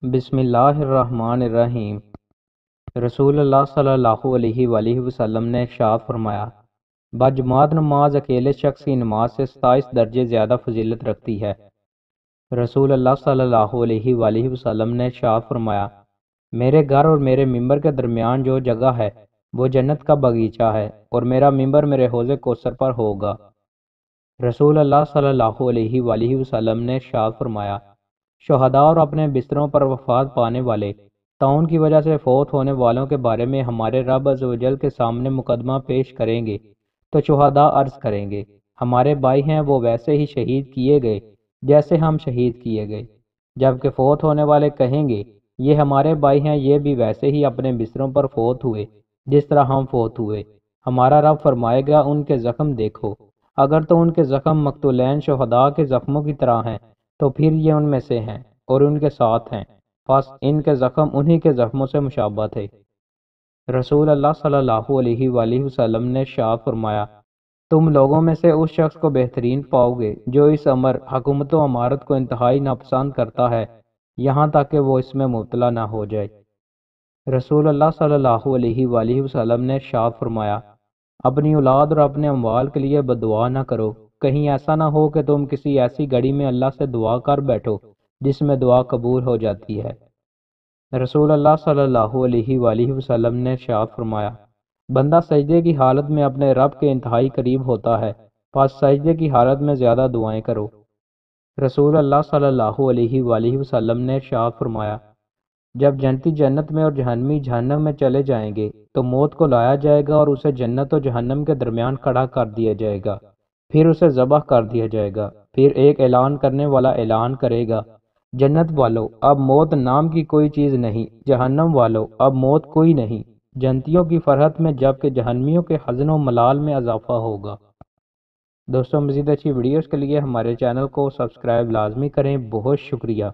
بسم اللہ الرحمن الرحیم۔ رسول اللہ صلی اللہ علیہ وآلہ وسلم نے ارشاد فرمایا، باجماعت نماز اکیلے شخص کی نماز سے 27 درجے زیادہ فضیلت رکھتی ہے۔ رسول اللہ صلی اللہ علیہ وآلہ وسلم نے ارشاد فرمایا، میرے گھر اور میرے ممبر کے درمیان جو جگہ ہے وہ جنت کا باغیچہ ہے، اور میرا ممبر میرے حوض کوثر پر ہوگا۔ رسول اللہ صلی اللہ علیہ وآلہ وسلم نے ارشاد فرمایا، شہداء اور اپنے بستروں پر وفات پانے والے، طاعون کی وجہ سے فوت ہونے والوں کے بارے میں ہمارے رب عز و جل کے سامنے مقدمہ پیش کریں گے تو شہداء عرض کریں گے، ہمارے بھائی ہیں وہ ویسے ہی شہید کیے گئے جیسے ہم شہید کیے گئے، جبکہ فوت ہونے والے کہیں گے، یہ ہمارے بھائی ہیں، یہ بھی ویسے ہی اپنے بستروں پر فوت ہوئے جس طرح ہم فوت ہوئے۔ ہمارا رب فرمائے گا، ان کے زخم دیکھو، اگر تو ان کے زخم مقتولین شہداء کے زخموں کی طرح ہیں تو پھر یہ ان میں سے ہیں اور ان کے ساتھ ہیں، پس ان کے زخم انہی کے زخموں سے مشابہ تھے۔ رسول اللہ صلی اللہ علیہ وآلہ وسلم نے ارشاد فرمایا، تم لوگوں میں سے اس شخص کو بہترین پاؤ گے جو اس امر حکومت و امارت کو انتہائی ناپسند کرتا ہے یہاں تک کہ وہ اس میں مبتلا نہ ہو جائے۔ رسول اللہ صلی اللہ علیہ وآلہ وسلم نے ارشاد فرمایا، اپنی اولاد اور اپنے اموال کے لیے بددعا نہ کرو، کہیں ایسا نہ ہو کہ تم کسی ایسی گھڑی میں اللہ سے دعا کر بیٹھو جس میں دعا قبول ہو جاتی ہے۔ رسول اللہ صلی اللہ علیہ وآلہ وسلم نے ارشاد فرمایا، بندہ سجدے کی حالت میں اپنے رب کے انتہائی قریب ہوتا ہے، پس سجدے کی حالت میں زیادہ دعائیں کرو۔ رسول اللہ صلی اللہ علیہ وآلہ وسلم نے ارشاد فرمایا، جب جنتی جنت میں اور جہنمی جہنم میں چلے جائیں گے تو موت کو لایا جائے گا اور اسے جنت و جہنم کے درمیان کھڑا کر دیا جائے گا، پھر اسے ذبح کر دیا جائے گا، پھر ایک اعلان کرنے والا اعلان کرے گا، جنت والو اب موت نام کی کوئی چیز نہیں، جہنم والو اب موت کوئی نہیں، جنتیوں کی فرحت میں جبکہ جہنمیوں کے حزن و ملال میں اضافہ ہوگا۔ دوستوں، مزید اچھی ویڈیوز کے لیے ہمارے چینل کو سبسکرائب لازمی کریں۔ بہت شکریہ۔